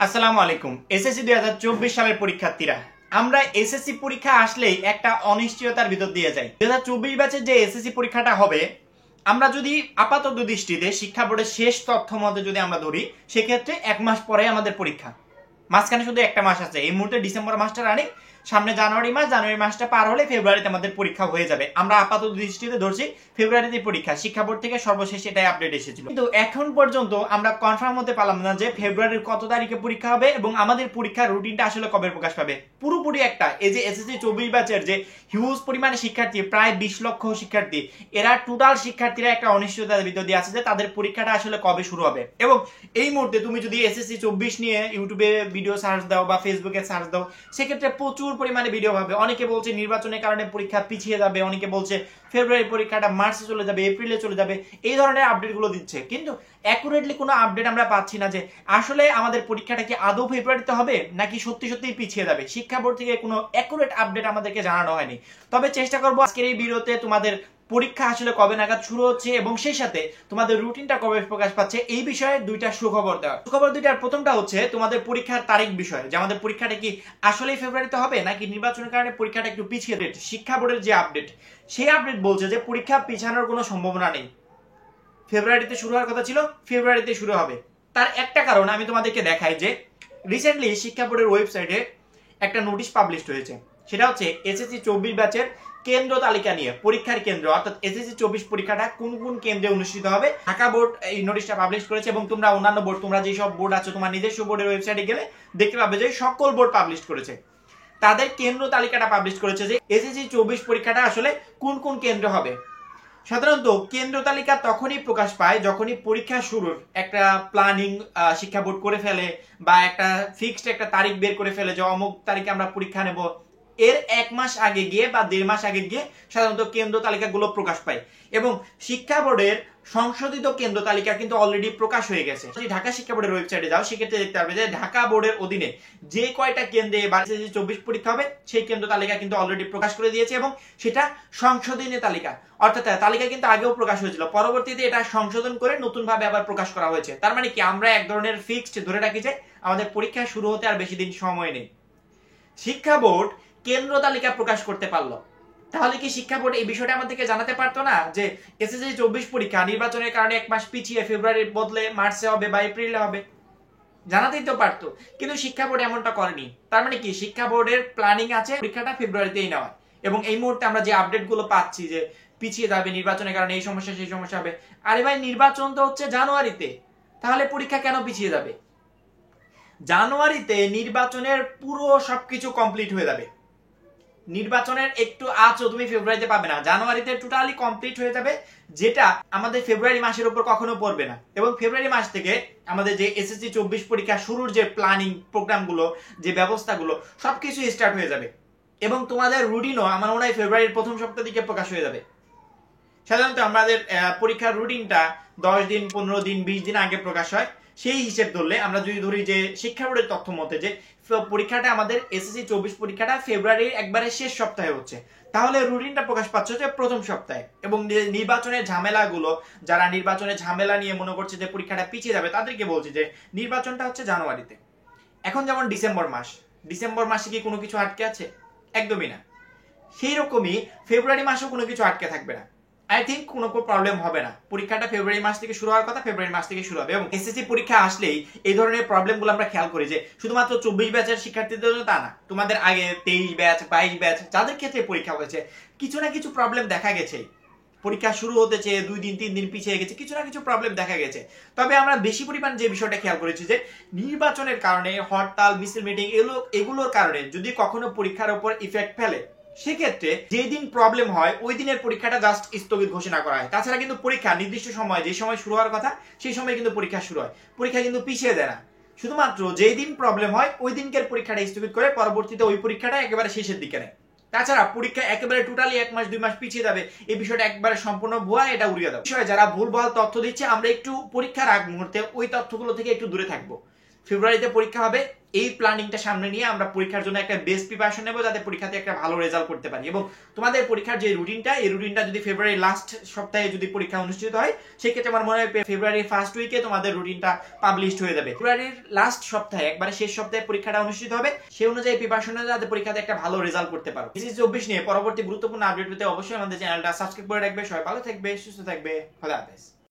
আসসালামু আলাইকুম। এসএসসি 2024 সালের পরীক্ষার্থীরা, আমরা এসএসসি পরীক্ষা আসলেই একটা অনিশ্চয়তার ভিতর দিয়ে যাই। 2024 ব্যাচের যে এসএসসি পরীক্ষাটা হবে, আমরা যদি আপাতত দৃষ্টিতে শিক্ষা বোর্ডের শেষ তথ্য মতে যদি আমরা ধরি, সেক্ষেত্রে 1 মাস পরে আমাদের পরীক্ষা। মাঝখানে শুধু একটা মাস আছে। এই মুহূর্তে ডিসেম্বর মাসটা রানিং, সামনে জানুয়ারি মাসটা পার হলে ফেব্রুয়ারিতে আমাদের পরীক্ষা হয়ে যাবে। আমরা আপাতত দৃষ্টিতে ধরছি ফেব্রুয়ারিতে পরীক্ষা। শিক্ষা বোর্ড থেকে সর্বশেষ এটাই আপডেট এসেছিল, কিন্তু এখন পর্যন্ত আমরা কনফার্ম হতে পারলাম না যে ফেব্রুয়ারির কত তারিখে পরীক্ষা হবে এবং আমাদের পরীক্ষার রুটিনটা আসলে কবে প্রকাশ পাবে। পুরোপুরি একটা এই যে এসএসসি 24 ব্যাচের যে হিউজ পরিমাণে শিক্ষার্থী, প্রায় 20 লক্ষ শিক্ষার্থী, এরা টোটাল শিক্ষার্থীরা একটা অনিশ্চয়তার ভিতর দিয়ে আছে যে তাদের পরীক্ষাটা আসলে কবে শুরু হবে। এবং এই মুহূর্তে তুমি যদি এসএসসি 24 নিয়ে ইউটিউবে ভিডিও সার্চ দাও বা ফেসবুকে সার্চ দাও, সেক্ষেত্রে প্রচুর পরিমাণে ভিডিও পাবে। অনেকে বলছে নির্বাচনের কারণে পরীক্ষা পিছিয়ে যাবে, অনেকে বলছে ফেব্রুয়ারি পরীক্ষাটা মার্চে চলে যাবে, এপ্রিলে চলে যাবে, এই ধরনের আপডেটগুলো দিচ্ছে। কিন্তু অ্যাকুরেটলি কোনো আপডেট আমরা পাচ্ছি না যে আসলে আমাদের পরীক্ষাটা কি আদৌ ফেব্রুয়ারিতে হবে নাকি সত্যি সত্যিই পিছিয়ে যাবে। শিক্ষা বোর্ড থেকে কোনো অ্যাকুরেট আপডেট আমাদেরকে জানানো হয়নি। তবে চেষ্টা করবো আজকের এই ভিডিওতে তোমাদের পরীক্ষা আসলে কবে নাগাদ শুরু হচ্ছে এবং সেই সাথে তোমাদের রুটিনটা কবে প্রকাশ পাচ্ছে এই বিষয়ে দুইটা সুখবর দেওয়া। সুখবর দুইটার প্রথমটা হচ্ছে তোমাদের পরীক্ষার তারিখ বিষয়ে, যে আমাদের পরীক্ষাটা কি আসলেই ফেব্রুয়ারিতে হবে নাকি নির্বাচনের কারণে পরীক্ষাটা একটু পিছিয়ে দেবে। শিক্ষা বোর্ডের যে আপডেট, সেই আপডেট বলছে যে পরীক্ষা পিছানোর কোনো সম্ভাবনা নেই। ফেব্রুয়ারিতে শুরু হওয়ার কথা ছিল, ফেব্রুয়ারিতে শুরু হবে। তার একটা কারণ আমি তোমাদেরকে দেখাই যে রিসেন্টলি শিক্ষা বোর্ডের ওয়েবসাইটে একটা নোটিশ পাবলিশ হয়েছে। সেটা হচ্ছে এসএসসি 24 ব্যাচের কেন্দ্র তালিকা নিয়ে, পরীক্ষার কেন্দ্র অর্থাৎ এসএসসি 24 পরীক্ষাটা কোন কোন কেন্দ্রে অনুষ্ঠিত হবে। ঢাকা বোর্ড এই নোটিশটা পাবলিশ করেছে এবং তোমরা অন্যান্য বোর্ড, তোমরা যেসব বোর্ড আছো তোমার নিজস্ব বোর্ডের ওয়েবসাইটে গেলে দেখতে পাবে যে সকল বোর্ড পাবলিশ করেছে, তাদের কেন্দ্র তালিকাটা পাবলিশ করেছে যে এসএসসি 24 পরীক্ষাটা আসলে কোন কোন কেন্দ্র হবে। সাধারণত কেন্দ্র তালিকা তখনই প্রকাশ পায় যখনই পরীক্ষা শুরুর একটা প্ল্যানিং শিক্ষা বোর্ড করে ফেলে বা একটা ফিক্সড একটা তারিখ বের করে ফেলে যে অমুক তারিখে আমরা পরীক্ষা নেব। এর 1 মাস আগে গিয়ে বা 1.5 মাস আগে গিয়ে সাধারণত কেন্দ্র তালিকাগুলো প্রকাশ পায় এবং শিক্ষা বোর্ডের সংশোধিত কেন্দ্র তালিকা কিন্তু অলরেডি প্রকাশ হয়ে গেছে। যদি ঢাকা শিক্ষা বোর্ডের ওয়েবসাইটে যাও, সেক্ষেত্রে দেখতে পারবে যে ঢাকা বোর্ডের অধীনে যে কয়টা কেন্দ্রে এসএসসি 24 পরীক্ষা হবে সেই কেন্দ্র তালিকা কিন্তু অলরেডি প্রকাশ করে দিয়েছে এবং সেটা সংশোধনী তালিকা, অর্থাৎ তালিকা কিন্তু আগেও প্রকাশ হয়েছিল, পরবর্তীতে এটা সংশোধন করে নতুন ভাবে আবার প্রকাশ করা হয়েছে। তার মানে কি আমরা এক ধরনের ফিক্সড ধরে রাখি যে আমাদের পরীক্ষা শুরু হতে আর বেশি দিন সময় নেই। শিক্ষা বোর্ড কেন্দ্র তালিকা প্রকাশ করতে পারলো, তাহলে কি শিক্ষা বোর্ড এই বিষয়টা আমাদেরকে জানাতে পারতো না যে এসএসসি 24 পরীক্ষা নির্বাচনের কারণে 1 মাস পিছিয়ে ফেব্রুয়ারির বদলে মার্চে হবে বা এপ্রিলে হবে? জানাতেই তো পারতো, কিন্তু শিক্ষা বোর্ড এমনটা করেনি। তার মানে কি শিক্ষা বোর্ডের প্ল্যানিং আছে পরীক্ষাটা ফেব্রুয়ারিতেই নেওয়া। এবং এই মুহূর্তে আমরা যে আপডেট গুলো পাচ্ছি যে পিছিয়ে যাবে নির্বাচনের কারণে, এই সমস্যা সেই সমস্যা হবে। আরে ভাই, নির্বাচন তো হচ্ছে জানুয়ারিতে, তাহলে পরীক্ষা কেন পিছিয়ে যাবে? জানুয়ারিতে নির্বাচনের পুরো সবকিছু কমপ্লিট হয়ে যাবে। নির্বাচনের একটু আঁচও তুমি ফেব্রুয়ারিতে পাবে না, জানুয়ারিতে টোটালি কমপ্লিট হয়ে যাবে, যেটা আমাদের ফেব্রুয়ারি মাসের উপর কখনো পড়বে না। এবং ফেব্রুয়ারি মাস থেকে আমাদের যে এসএসসি 24 পরীক্ষা শুরুর যে প্ল্যানিং প্রোগ্রামগুলো, যে ব্যবস্থাগুলো, সবকিছু স্টার্ট হয়ে যাবে এবং তোমাদের রুটিনও আমার মনে হয় ফেব্রুয়ারির প্রথম সপ্তাহ দিকে প্রকাশ হয়ে যাবে। সাধারণত আমাদের পরীক্ষার রুটিনটা 10 দিন, 15 দিন, 20 দিন আগে প্রকাশ হয়। সেই হিসেব ধরলে আমরা যদি ধরি যে শিক্ষা বোর্ডের তথ্য মতে যে পরীক্ষাটা আমাদের এসএসসি 24 পরীক্ষাটা ফেব্রুয়ারির একবারে শেষ সপ্তাহে হচ্ছে, তাহলে রুটিনটা প্রকাশ পাচ্ছে যে প্রথম সপ্তাহে। এবং নির্বাচনের ঝামেলাগুলো, যারা নির্বাচনের ঝামেলা নিয়ে মনে করছে যে পরীক্ষাটা পিছিয়ে যাবে, তাদেরকে বলছি যে নির্বাচনটা হচ্ছে জানুয়ারিতে। এখন যেমন ডিসেম্বর মাসে কি কোনো কিছু আটকে আছে? একদমই না। সেই রকমই ফেব্রুয়ারি মাসেও কোনো কিছু আটকে থাকবে না। আই থিঙ্ক কোনো প্রবলেম হবে না। পরীক্ষাটা ফেব্রুয়ারি মাস থেকে শুরু হওয়ার কথা, ফেব্রুয়ারি মাস থেকে শুরু হবে। এবং এসএসসি পরীক্ষা আসলেই এই ধরনের প্রবলেমগুলো আমরা খেয়াল করি যে শুধুমাত্র 24 ব্যাচের শিক্ষার্থীদের জন্য তা না, তোমাদের আগে 23 ব্যাচ, 22 ব্যাচ যাদের ক্ষেত্রে পরীক্ষা হয়েছে, কিছু না কিছু প্রবলেম দেখা গেছে। পরীক্ষা শুরু হতে চেয়ে 2 দিন 3 দিন পিছিয়ে গেছে, কিছু না কিছু প্রবলেম দেখা গেছে। তবে আমরা বেশি পরিমাণ যে বিষয়টা খেয়াল করেছি যে নির্বাচনের কারণে হরতাল, মিছিল, মিটিং, এগুলোর কারণে যদি কখনো পরীক্ষার উপর ইফেক্ট ফেলে, সেক্ষেত্রে যেদিন প্রবলেম হয় ওই দিনের পরীক্ষাটা জাস্ট স্থগিত ঘোষণা করা হয়। তাছাড়া কিন্তু পরীক্ষা নির্দিষ্ট সময়, যে সময় শুরু হওয়ার কথা সেই সময় কিন্তু পরীক্ষা শুরু হয়, পরীক্ষা কিন্তু পিছিয়ে দেয় না। শুধুমাত্র যেই দিন প্রবলেম হয় ওই দিনকের পরীক্ষাটা স্থগিত করে পরবর্তীতে ওই পরীক্ষাটা একেবারে শেষের দিকে নেয়। তাছাড়া পরীক্ষা একেবারে টোটালি 1 মাস 2 মাস পিছিয়ে যাবে, এই বিষয়টা একবারে সম্পূর্ণ ভুয়া, এটা উড়িয়ে দাও। বিষয় যারা ভুলভাল তথ্য দিচ্ছে, আমরা একটু পরীক্ষার আগ মুহূর্তে ওই তথ্যগুলো থেকে একটু দূরে থাকবো। ফেব্রুয়ারিতে পরীক্ষা হবে। এই প্ল্যানিংটা সামনে নিয়ে আমরা পরীক্ষার জন্য একটা বেস্ট প্রিপারেশন নেব, যাতে পরীক্ষাতে একটা ভালো রেজাল্ট করতে পারি। এবং তোমাদের পরীক্ষার যে রুটিনটা, এই রুটিনটা যদি ফেব্রুয়ারি লাস্ট সপ্তাহে যদি পরীক্ষা অনুষ্ঠিত হয়, সেক্ষেত্রে আমার মনে হয় ফেব্রুয়ারির ফার্স্ট উইকে তোমাদের রুটিনটা পাবলিশড হয়ে যাবে। ফেব্রুয়ারির লাস্ট সপ্তাহে, একবারে শেষ সপ্তাহে পরীক্ষাটা অনুষ্ঠিত হবে, সেই অনুযায়ী প্রিপারেশন নেবে যাতে পরীক্ষাতে একটা ভালো রেজাল্ট করতে পারো। এসএসসি 24 নিয়ে পরবর্তী গুরুত্বপূর্ণ আপডেট পেতে অবশ্যই আমাদের চ্যানেলটা সাবস্ক্রাইব করে রাখবে। সবাই ভালো থাকবে, সুস্থ থাকবে। খোদা হাফেজ।